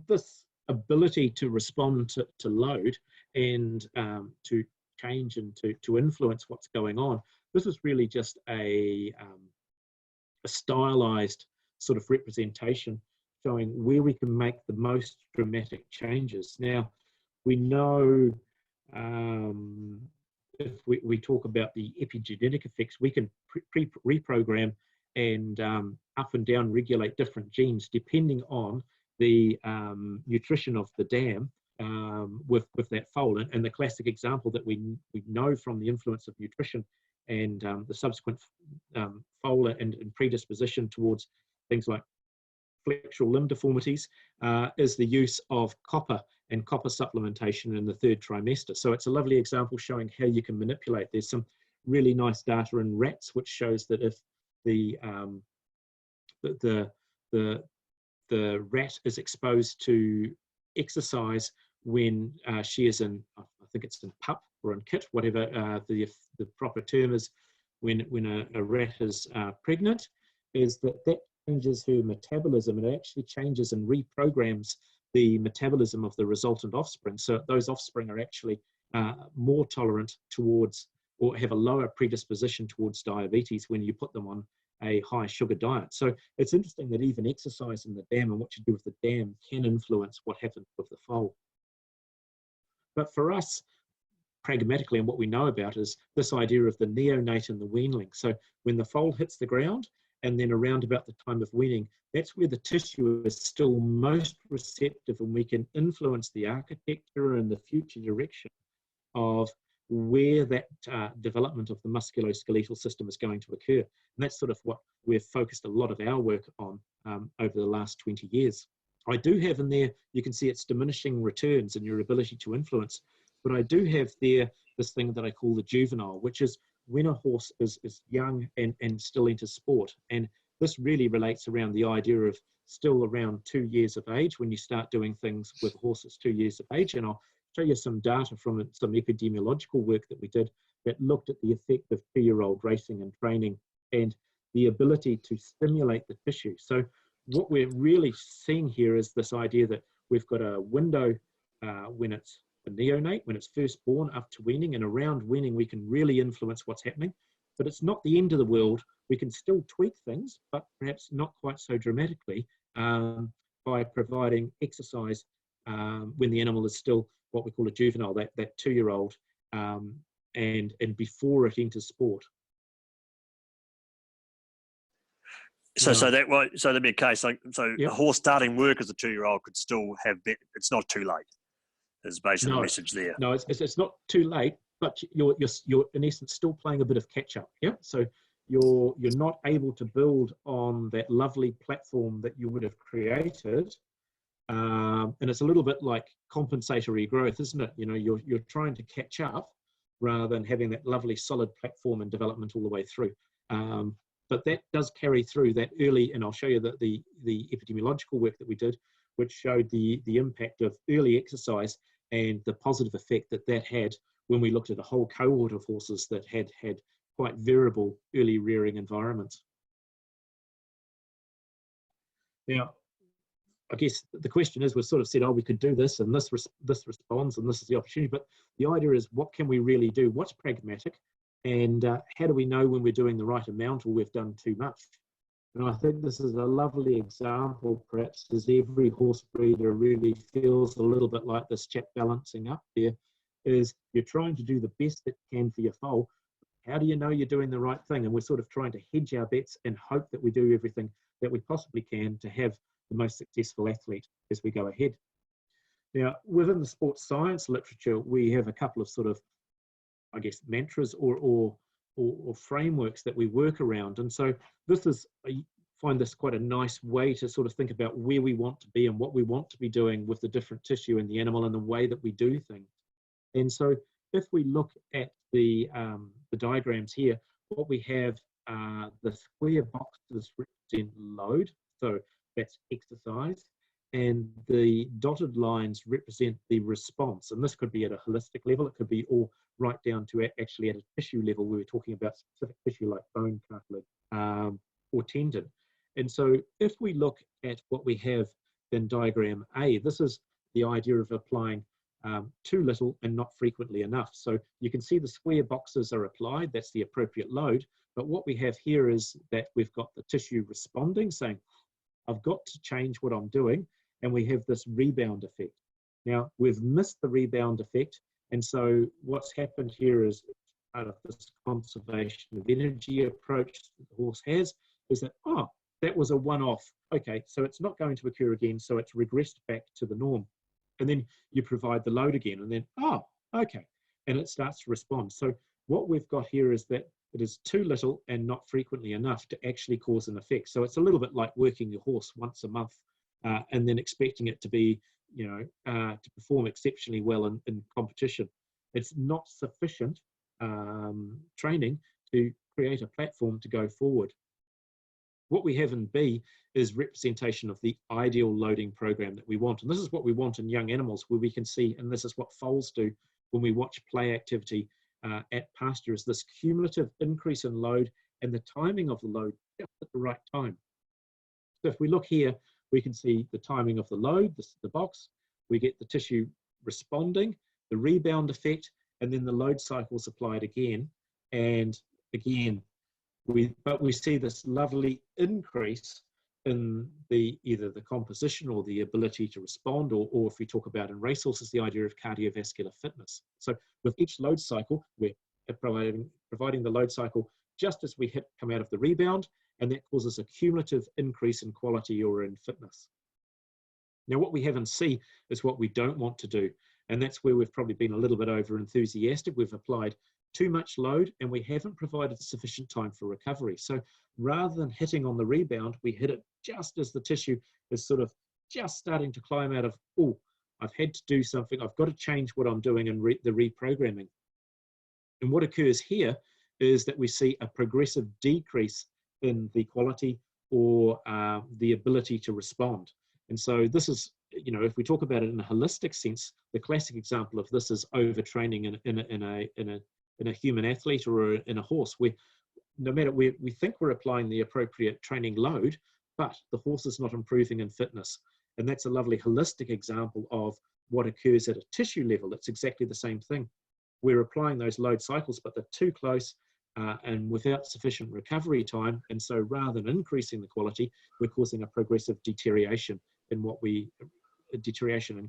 this ability to respond to load and to change and to influence what's going on, this is really just a stylized sort of representation showing where we can make the most dramatic changes. Now, we know if we talk about the epigenetic effects, we can reprogram and up and down regulate different genes depending on the nutrition of the dam with that foal. And the classic example that we know from the influence of nutrition and the subsequent foal and predisposition towards things like flexural limb deformities is the use of copper and copper supplementation in the third trimester. So it's a lovely example showing how you can manipulate. There's some really nice data in rats which shows that if the rat is exposed to exercise when she is in, I think it's in pup or in kit, whatever the proper term is, when a rat is pregnant, is that changes her metabolism. It actually changes and reprograms the metabolism of the resultant offspring. So those offspring are actually more tolerant towards, or have a lower predisposition towards diabetes when you put them on a high sugar diet. So it's interesting that even exercise in the dam and what you do with the dam can influence what happens with the foal. But for us, pragmatically, and what we know about is this idea of the neonate and the weanling. So when the foal hits the ground, and then around about the time of weaning, that's where the tissue is still most receptive, and we can influence the architecture and the future direction of where that development of the musculoskeletal system is going to occur. And that's sort of what we've focused a lot of our work on over the last 20 years. I do have in there, you can see it's diminishing returns in your ability to influence, but I do have there this thing that I call the juvenile, which is when a horse is young and still into sport. And this really relates around the idea of still around 2 years of age when you start doing things with horses 2 years of age. And I'll show you some data from some epidemiological work that we did that looked at the effect of 2-year-old racing and training and the ability to stimulate the tissue. So what we're really seeing here is this idea that we've got a window when it's a neonate, when it's first born, up to weaning, and around weaning we can really influence what's happening. But it's not the end of the world. We can still tweak things, but perhaps not quite so dramatically by providing exercise when the animal is still what we call a juvenile, that 2-year-old, and before it enters sport. So that'd be a case like, so yep. A horse starting work as a 2-year-old could still have, it's not too late. Is basically the message there. No, it's not too late, but you're in essence still playing a bit of catch up. Yeah, so you're not able to build on that lovely platform that you would have created, and it's a little bit like compensatory growth, isn't it? You know, you're trying to catch up rather than having that lovely solid platform and development all the way through. But that does carry through that early, and I'll show you that the epidemiological work that we did, which showed the impact of early exercise and the positive effect that had when we looked at a whole cohort of horses that had quite variable early rearing environments. Now, I guess the question is, we've sort of said, oh, we could do this, and this responds, and this is the opportunity, but the idea is, what can we really do? What's pragmatic? And how do we know when we're doing the right amount or we've done too much? And I think this is a lovely example, perhaps, as every horse breeder really feels a little bit like this chap balancing up there, is you're trying to do the best that you can for your foal. How do you know you're doing the right thing? And we're sort of trying to hedge our bets and hope that we do everything that we possibly can to have the most successful athlete as we go ahead. Now, within the sports science literature, we have a couple of sort of, I guess, mantras or frameworks that we work around. And so this is, I find this quite a nice way to sort of think about where we want to be and what we want to be doing with the different tissue in the animal and the way that we do things. And so if we look at the diagrams here, what we have are the square boxes represent load, so that's exercise, and the dotted lines represent the response. And this could be at a holistic level, it could be all right down to actually at a tissue level where we're talking about specific tissue like bone, cartilage, or tendon. And so if we look at what we have than diagram A. This is the idea of applying too little and not frequently enough. So you can see the square boxes are applied, that's the appropriate load. But what we have here is that we've got the tissue responding, saying, I've got to change what I'm doing, and we have this rebound effect. Now, we've missed the rebound effect, and so what's happened here is out of this conservation of energy approach that the horse has, is that, oh, that was a one-off. Okay, so it's not going to occur again, so it's regressed back to the norm. And then you provide the load again, and then, oh, okay, and it starts to respond. So what we've got here is that it is too little and not frequently enough to actually cause an effect. So it's a little bit like working your horse once a month and then expecting it to be, to perform exceptionally well in competition. It's not sufficient training to create a platform to go forward. What we have in B is representation of the ideal loading program that we want. And this is what we want in young animals, where we can see, and this is what foals do when we watch play activity at pasture, is this cumulative increase in load and the timing of the load just at the right time. So if we look here, we can see the timing of the load, the box, we get the tissue responding, the rebound effect, and then the load cycle's applied again and again. But we see this lovely increase in either the composition or the ability to respond, or if we talk about in racehorses, the idea of cardiovascular fitness. So with each load cycle, we're providing the load cycle just as we come out of the rebound, and that causes a cumulative increase in quality or in fitness. Now, what we have in C is what we don't want to do, and that's where we've probably been a little bit over enthusiastic. We've applied too much load and we haven't provided sufficient time for recovery. So rather than hitting on the rebound, we hit it just as the tissue is sort of just starting to climb out of, oh, I've had to do something, I've got to change what I'm doing, and the reprogramming. And what occurs here is that we see a progressive decrease in the quality or the ability to respond. And so this is, if we talk about it in a holistic sense, the classic example of this is overtraining in a human athlete or in a horse, where no matter we think we're applying the appropriate training load, but the horse is not improving in fitness. And that's a lovely holistic example of what occurs at a tissue level. It's exactly the same thing. We're applying those load cycles, but they're too close and without sufficient recovery time. And so rather than increasing the quality, we're causing a progressive deterioration in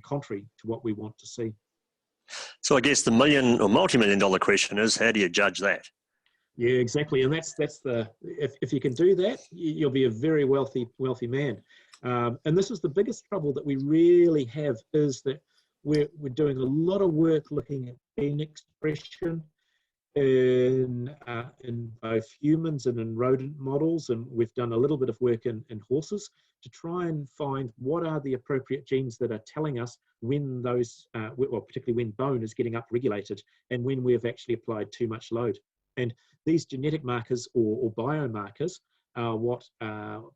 contrary to what we want to see. So I guess the million or multi-million dollar question is, how do you judge that? Yeah, exactly. And that's if you can do that, you'll be a very wealthy man. And this is the biggest trouble that we really have, is that we're doing a lot of work looking at gene expression in both humans and in rodent models, and we've done a little bit of work in horses to try and find what are the appropriate genes that are telling us when those, well, particularly when bone is getting upregulated and when we've actually applied too much load. And these genetic markers or biomarkers are what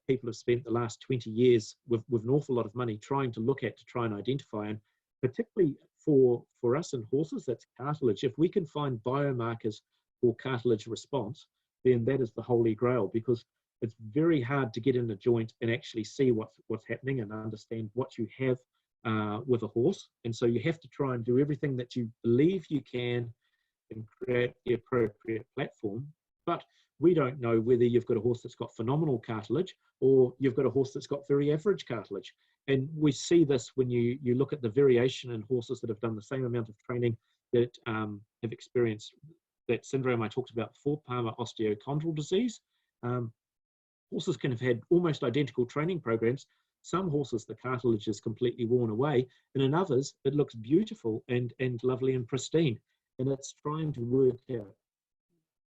people have spent the last 20 years with an awful lot of money trying to look at, to try and identify. And particularly for us in horses, that's cartilage. If we can find biomarkers for cartilage response, then that is the holy grail, because it's very hard to get in a joint and actually see what's happening and understand what you have with a horse. And so you have to try and do everything that you believe you can and create the appropriate platform. But we don't know whether you've got a horse that's got phenomenal cartilage or you've got a horse that's got very average cartilage. And we see this when you look at the variation in horses that have done the same amount of training, that have experienced that syndrome I talked about before, Palmer osteochondral disease. Horses can have had almost identical training programs. Some horses, the cartilage is completely worn away, and in others, it looks beautiful and lovely and pristine. And it's trying to work out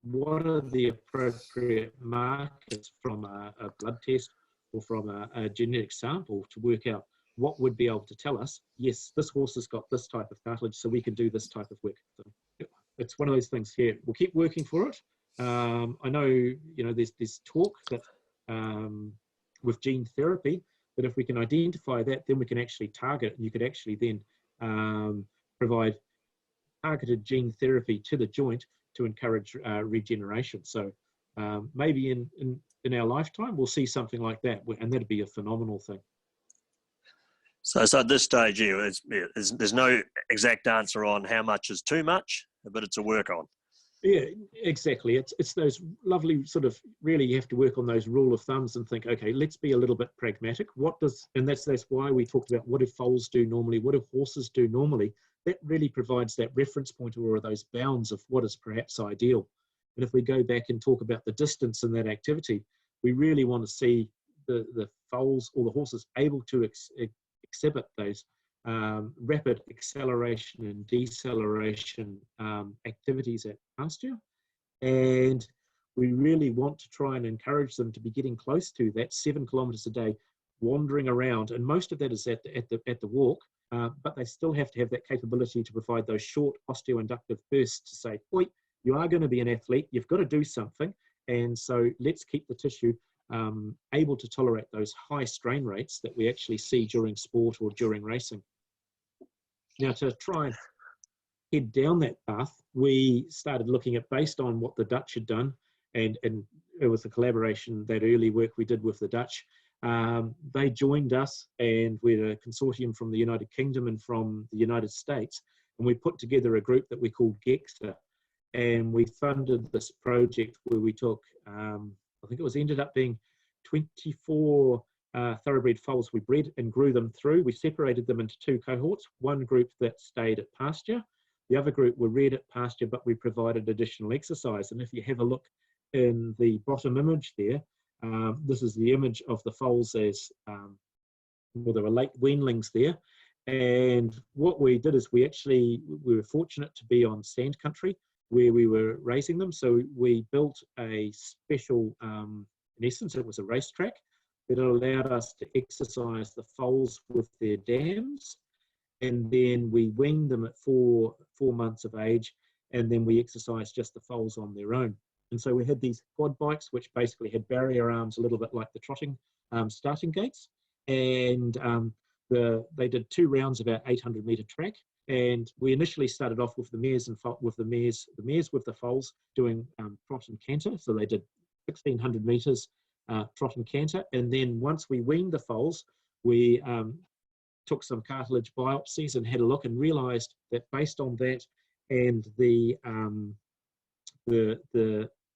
what are the appropriate markers from a blood test or from a genetic sample to work out what would be able to tell us, yes, this horse has got this type of cartilage, so we can do this type of work. So it's one of those things here. We'll keep working for it. I know, there's talk that with gene therapy, that if we can identify that, then we can actually target, and you could actually then provide targeted gene therapy to the joint to encourage regeneration. So maybe in our lifetime, we'll see something like that, and that'd be a phenomenal thing. So at this stage, there's no exact answer on how much is too much, but it's a work on. Yeah, exactly. It's those lovely sort of, really you have to work on those rule of thumbs and think, okay, let's be a little bit pragmatic. And that's why we talked about what do foals do normally, what do horses do normally. That really provides that reference point or those bounds of what is perhaps ideal. And if we go back and talk about the distance in that activity, we really want to see the foals or the horses able to exhibit those rapid acceleration and deceleration activities at pasture. And we really want to try and encourage them to be getting close to that 7 kilometers a day, wandering around. And most of that is at the walk, but they still have to have that capability to provide those short osteoinductive bursts to say, oi, you are going to be an athlete, you've got to do something. And so let's keep the tissue able to tolerate those high strain rates that we actually see during sport or during racing. Now, to try and head down that path, we started looking at, based on what the Dutch had done, and it was a collaboration, that early work we did with the Dutch. They joined us, and we had a consortium from the United Kingdom and from the United States, and we put together a group that we called GEXA, and we funded this project where we took, I think it ended up being 24 thoroughbred foals we bred and grew them through. We separated them into 2 cohorts, one group that stayed at pasture, the other group were reared at pasture, but we provided additional exercise. And if you have a look in the bottom image there, this is the image of the foals as, well, there were late weanlings there. And what we did is we were fortunate to be on sand country where we were raising them. So we built a special, in essence, it was a racetrack that allowed us to exercise the foals with their dams. And then we weaned them at 4 months of age, and then we exercised just the foals on their own. And so we had these quad bikes, which basically had barrier arms, a little bit like the trotting starting gates. And they did 2 rounds of our 800-meter track. And we initially started off with the mares and with the mares with the foals doing trot and canter. So they did 1,600 meters trot and canter. And then once we weaned the foals, we took some cartilage biopsies and had a look and realized that based on that and the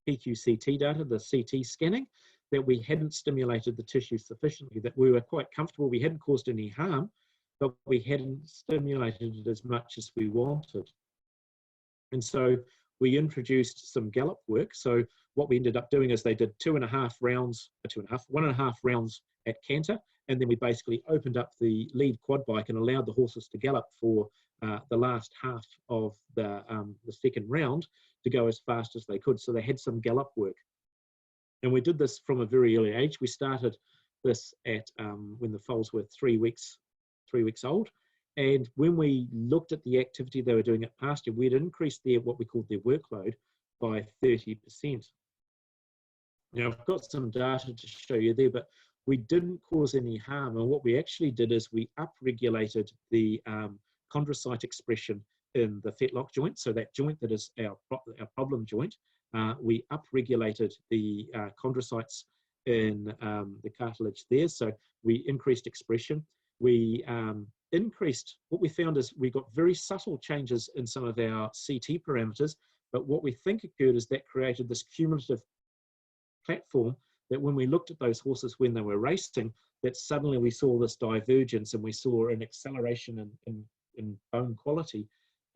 PQCT data, the CT scanning, that we hadn't stimulated the tissue sufficiently, that we were quite comfortable, we hadn't caused any harm, but we hadn't stimulated it as much as we wanted. And so we introduced some gallop work. So what we ended up doing is they did 1.5 rounds at canter, and then we basically opened up the lead quad bike and allowed the horses to gallop for the last half of the second round to go as fast as they could. So they had some gallop work. And we did this from a very early age. We started this at when the foals were 3 weeks old. And when we looked at the activity they were doing at pasture, we'd increased what we called their workload by 30%. Now, I've got some data to show you there, but we didn't cause any harm. And what we actually did is we upregulated the chondrocyte expression in the fetlock joint. So that joint that is our problem joint, we upregulated the chondrocytes in the cartilage there. So we increased expression. We what we found is we got very subtle changes in some of our CT parameters, but what we think occurred is that created this cumulative platform that when we looked at those horses when they were racing, that suddenly we saw this divergence and we saw an acceleration in bone quality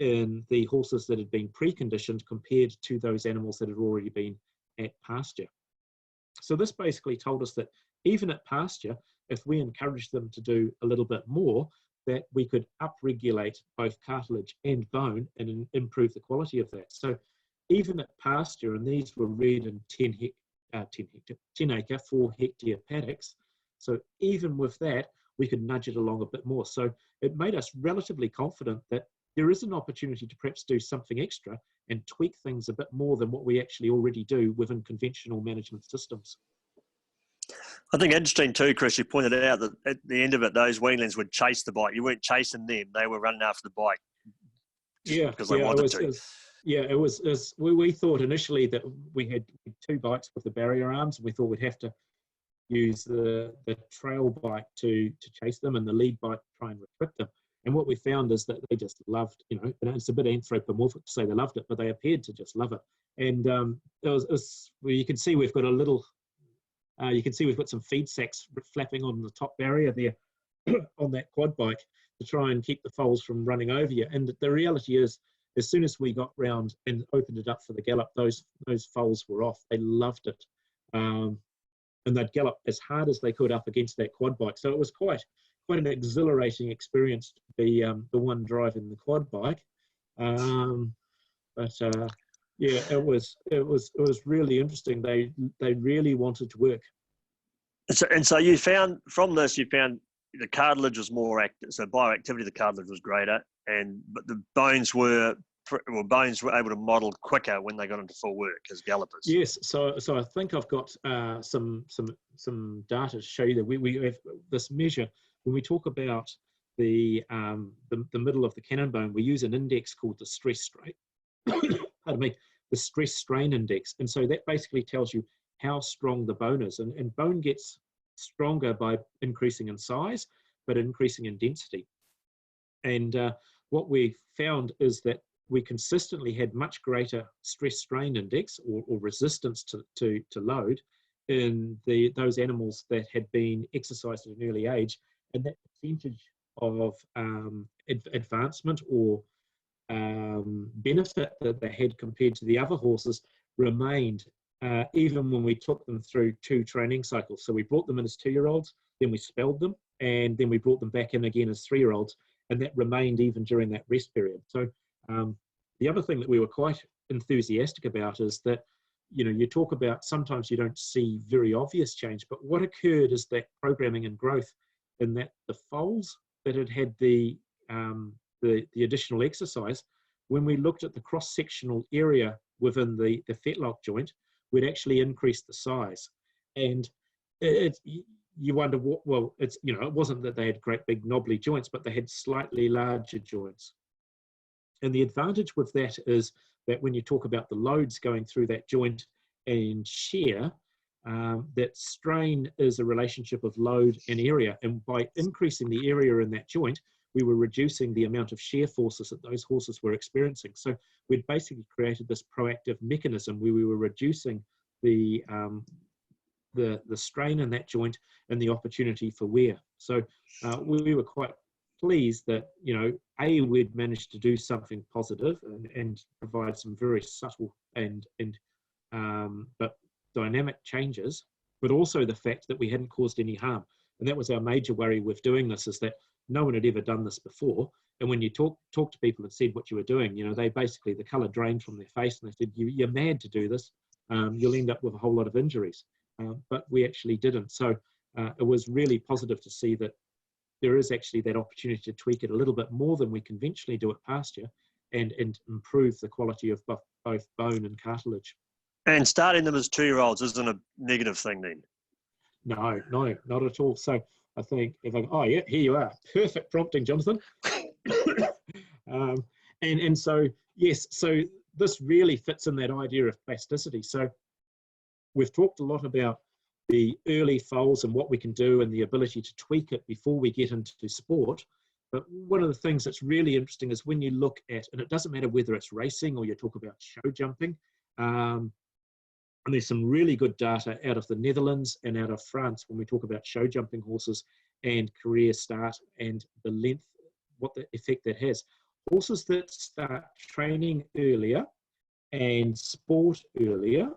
in the horses that had been preconditioned compared to those animals that had already been at pasture. So this basically told us that even at pasture, if we encouraged them to do a little bit more, that we could upregulate both cartilage and bone and improve the quality of that. So even at pasture, and these were reared in 10 acre, 4 hectare paddocks. So even with that, we could nudge it along a bit more. So it made us relatively confident that there is an opportunity to perhaps do something extra and tweak things a bit more than what we actually already do within conventional management systems. I think interesting too, Chris, you pointed out that at the end of it, those weanlings would chase the bike. You weren't chasing them. They were running after the bike. Because they wanted to. We thought initially that we had 2 bikes with the barrier arms. We thought we'd have to, use the trail bike to chase them, and the lead bike to try and retrieve them. And what we found is that they just loved, you know, and it's a bit anthropomorphic to say they loved it, but they appeared to just love it. And well, you can see we've got a little, you can see we've got some feed sacks flapping on the top barrier there on that quad bike to try and keep the foals from running over you. And the reality is, as soon as we got round and opened it up for the gallop, those foals were off. They loved it. And they'd gallop as hard as they could up against that quad bike. So it was quite an exhilarating experience to be the one driving the quad bike. Yeah, it was really interesting. They really wanted to work. And so you found from this, you found the cartilage was more active. So bioactivity, the cartilage was greater, but the bones were able to model quicker when they got into full work as gallopers. Yes, so I think I've got some data to show you that we have this measure. When we talk about the middle of the cannon bone, we use an index called the stress strain. Pardon me, the stress strain index, and so that basically tells you how strong the bone is, and bone gets stronger by increasing in size, but increasing in density. And what we found is that we consistently had much greater stress strain index or resistance to load in those animals that had been exercised at an early age, and that percentage of advancement or benefit that they had compared to the other horses remained even when we took them through 2 training cycles. So we brought them in as 2-year-olds, then we spelled them, and then we brought them back in again as 3-year-olds, and that remained even during that rest period. So the other thing that we were quite enthusiastic about is that, you know, you talk about sometimes you don't see very obvious change, but what occurred is that programming and growth in that the foals that had the additional exercise, when we looked at the cross-sectional area within the fetlock joint, we'd actually increased the size. And you wonder what, well, it's, you know, it wasn't that they had great big knobbly joints, but they had slightly larger joints. And the advantage with that is that when you talk about the loads going through that joint and shear, that strain is a relationship of load and area. And by increasing the area in that joint, we were reducing the amount of shear forces that those horses were experiencing. So we'd basically created this proactive mechanism where we were reducing the strain in that joint and the opportunity for wear. So we were quite pleased that, you know, we'd managed to do something positive and provide some very subtle but dynamic changes, but also the fact that we hadn't caused any harm. And that was our major worry with doing this, is that no one had ever done this before. And when you talk to people and said what you were doing, you know, they basically, the colour drained from their face and they said, you're mad to do this. You'll end up with a whole lot of injuries. But we actually didn't. So it was really positive to see that there is actually that opportunity to tweak it a little bit more than we conventionally do at pasture and improve the quality of both bone and cartilage. And starting them as 2-year-olds isn't a negative thing then? No, not at all. So I think oh yeah, here you are. Perfect prompting, Jonathan. And so, yes, so this really fits in that idea of plasticity. So we've talked a lot about the early foals and what we can do and the ability to tweak it before we get into sport. But one of the things that's really interesting is when you look at, and it doesn't matter whether it's racing or you talk about show jumping, and there's some really good data out of the Netherlands and out of France when we talk about show jumping horses and career start and the length, what the effect that has. Horses that start training earlier and sport earlier,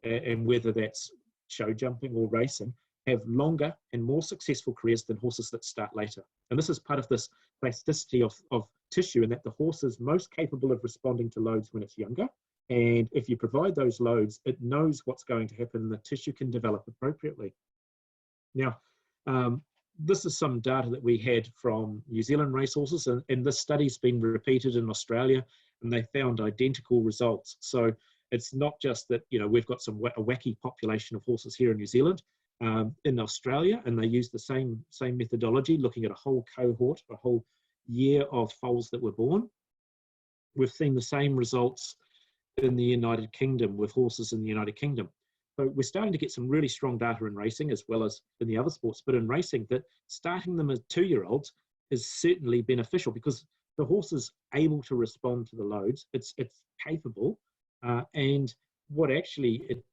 and whether that's show jumping or racing, have longer and more successful careers than horses that start later. And this is part of this plasticity of tissue, in that the horse is most capable of responding to loads when it's younger. And if you provide those loads, it knows what's going to happen and the tissue can develop appropriately. Now, this is some data that we had from New Zealand racehorses, and this study's been repeated in Australia, and they found identical results. So it's not just that, you know, we've got a wacky population of horses here in New Zealand, in Australia, and they use the same methodology, looking at a whole cohort, a whole year of foals that were born. We've seen the same results in the United Kingdom with horses in the United Kingdom. So we're starting to get some really strong data in racing as well as in the other sports, but in racing, that starting them as 2-year-olds is certainly beneficial because the horse is able to respond to the loads. It's capable, and what actually it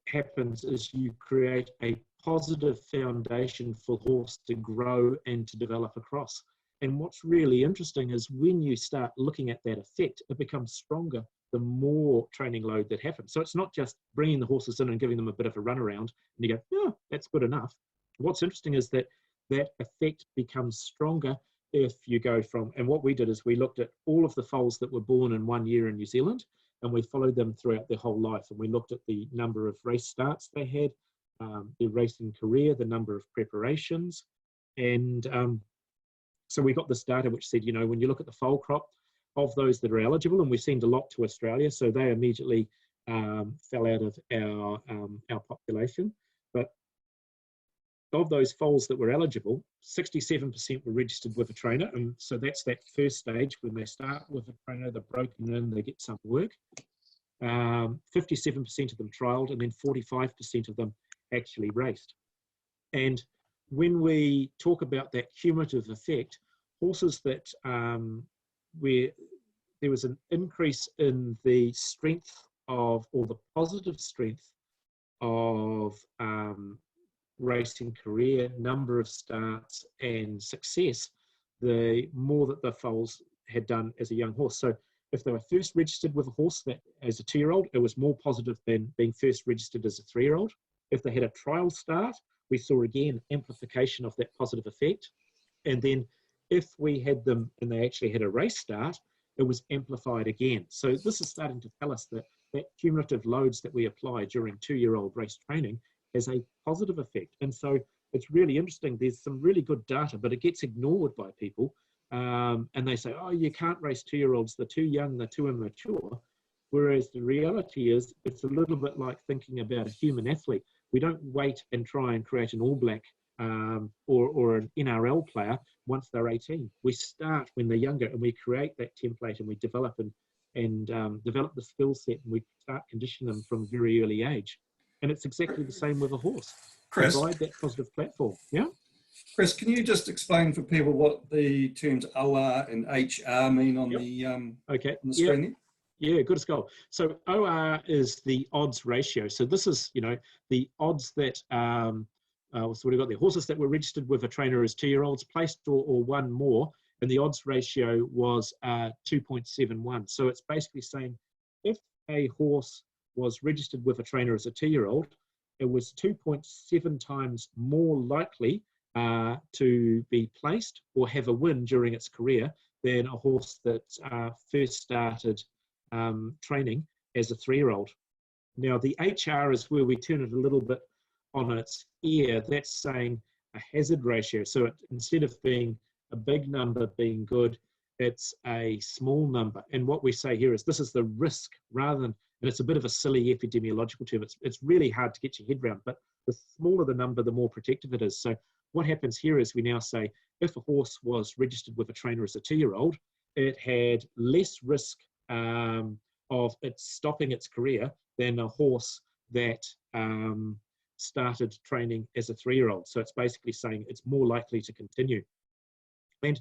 happens is you create a positive foundation for horse to grow and to develop across. And what's really interesting is when you start looking at that effect, it becomes stronger the more training load that happens. So it's not just bringing the horses in and giving them a bit of a run around and you go, oh, that's good enough. What's interesting is that that effect becomes stronger if you go from, and what we did is we looked at all of the foals that were born in 1 year in New Zealand, and we followed them throughout their whole life. And we looked at the number of race starts they had, their racing career, the number of preparations. And so we got this data which said, you know, when you look at the foal crop of those that are eligible, and we sent a lot to Australia, so they immediately fell out of our population. But of those foals that were eligible, 67% were registered with a trainer. And so that's that first stage when they start with a trainer, they're broken in, they get some work. 57% of them trialled, and then 45% of them actually raced. And when we talk about that cumulative effect, horses that where there was an increase in the strength of, or the positive strength of racing career, number of starts and success, the more that the foals had done as a young horse. So if they were first registered with a horse that as a 2-year-old, it was more positive than being first registered as a 3-year-old. If they had a trial start, we saw again amplification of that positive effect. And then if we had them and they actually had a race start, it was amplified again. So this is starting to tell us that that cumulative loads that we apply during 2-year-old race training has a positive effect. And so it's really interesting. There's some really good data, but it gets ignored by people. And they say, oh, you can't race 2-year-olds. They're too young, they're too immature. Whereas the reality is it's a little bit like thinking about a human athlete. We don't wait and try and create an All Black or an NRL player once they're 18. We start when they're younger and we create that template and we develop and develop the skill set, and we start conditioning them from a very early age. And it's exactly the same with a horse. Chris, provide that positive platform. Yeah. Chris, can you just explain for people what the terms OR and HR mean on Yep. the Okay. on the screen? Yeah, good as gold. So OR is the odds ratio. So this is, you know, the odds that, so we've got the horses that were registered with a trainer as 2-year-olds, placed or one more, and the odds ratio was 2.71. So it's basically saying if a horse was registered with a trainer as a 2-year-old, it was 2.7 times more likely to be placed or have a win during its career than a horse that first started training as a 3-year-old. Now, the HR is where we turn it a little bit on its ear. That's saying a hazard ratio. So instead of being a big number being good, it's a small number. And what we say here is this is the risk rather than, and it's a bit of a silly epidemiological term. It's really hard to get your head around, but the smaller the number, the more protective it is. So what happens here is we now say if a horse was registered with a trainer as a 2-year-old, it had less risk of it stopping its career than a horse that started training as a 3-year-old. So it's basically saying it's more likely to continue. And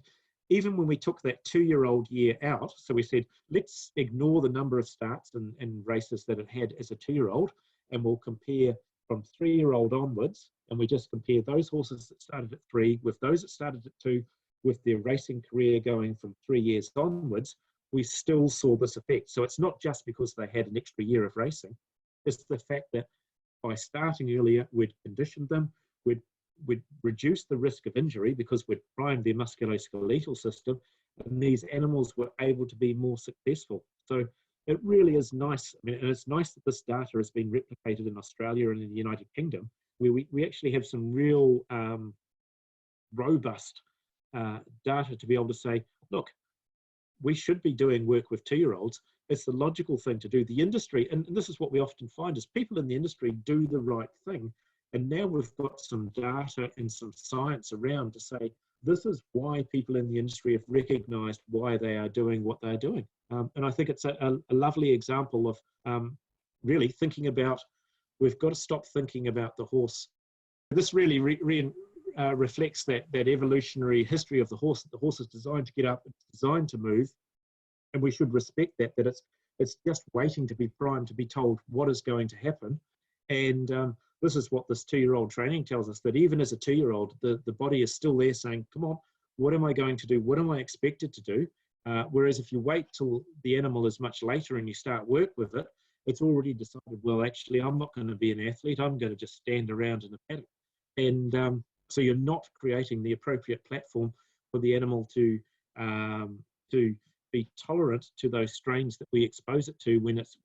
even when we took that 2-year-old year out, so we said, let's ignore the number of starts and races that it had as a 2-year-old, and we'll compare from 3-year-old onwards, and we just compare those horses that started at 3 with those that started at 2, with their racing career going from 3 years onwards, we still saw this effect. So it's not just because they had an extra year of racing, it's the fact that by starting earlier, we'd conditioned them, we'd reduce the risk of injury because we'd primed their musculoskeletal system, and these animals were able to be more successful. So it really is nice. I mean, and it's nice that this data has been replicated in Australia and in the United Kingdom, where we actually have some real robust data to be able to say, look, we should be doing work with 2-year-olds. It's the logical thing to do. The industry, and this is what we often find, is people in the industry do the right thing. And now we've got some data and some science around to say, this is why people in the industry have recognized why they are doing what they're doing. And I think it's a lovely example of really thinking about we've got to stop thinking about the horse. This really reflects that evolutionary history of the horse. The horse is designed to get up, it's designed to move, and we should respect that it's just waiting to be primed to be told what is going to happen. And this is what this 2-year-old training tells us, that even as a 2-year-old, the body is still there saying, come on, what am I going to do? What am I expected to do? Whereas if you wait till the animal is much later and you start work with it, it's already decided, well, actually, I'm not going to be an athlete. I'm going to just stand around in a paddock. And so you're not creating the appropriate platform for the animal to be tolerant to those strains that we expose it to when it's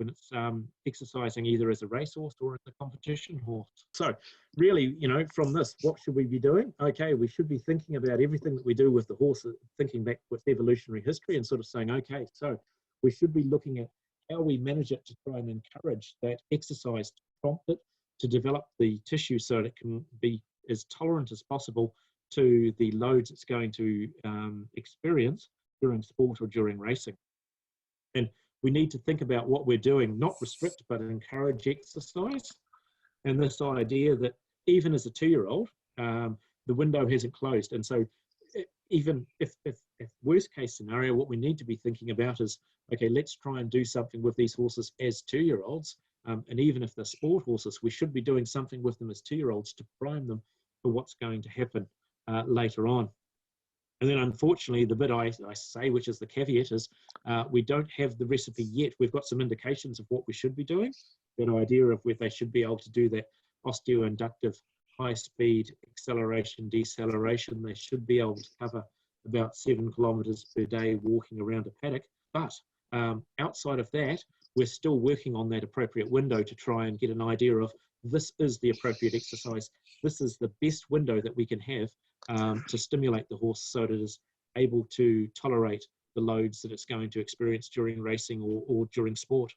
exercising either as a racehorse or as a competition horse. So really, from this, what should we be doing? Okay, we should be thinking about everything that we do with the horse, thinking back with evolutionary history and sort of saying, okay, so we should be looking at how we manage it to try and encourage that exercise, to prompt it to develop the tissue so that it can be as tolerant as possible to the loads it's going to experience during sport or during racing. And we need to think about what we're doing, not restrict, but encourage exercise. And this idea that even as a 2-year-old, the window hasn't closed. And so even if worst case scenario, what we need to be thinking about is, okay, let's try and do something with these horses as 2-year-olds. And even if they're sport horses, we should be doing something with them as 2-year-olds to prime them for what's going to happen later on. And then unfortunately, the bit I say, which is the caveat, is we don't have the recipe yet. We've got some indications of what we should be doing, that idea of where they should be able to do that osteoinductive high-speed acceleration, deceleration. They should be able to cover about 7 kilometres per day walking around a paddock. But outside of that, we're still working on that appropriate window to try and get an idea of this is the appropriate exercise. This is the best window that we can have to stimulate the horse so that it is able to tolerate the loads that it's going to experience during racing or during sport.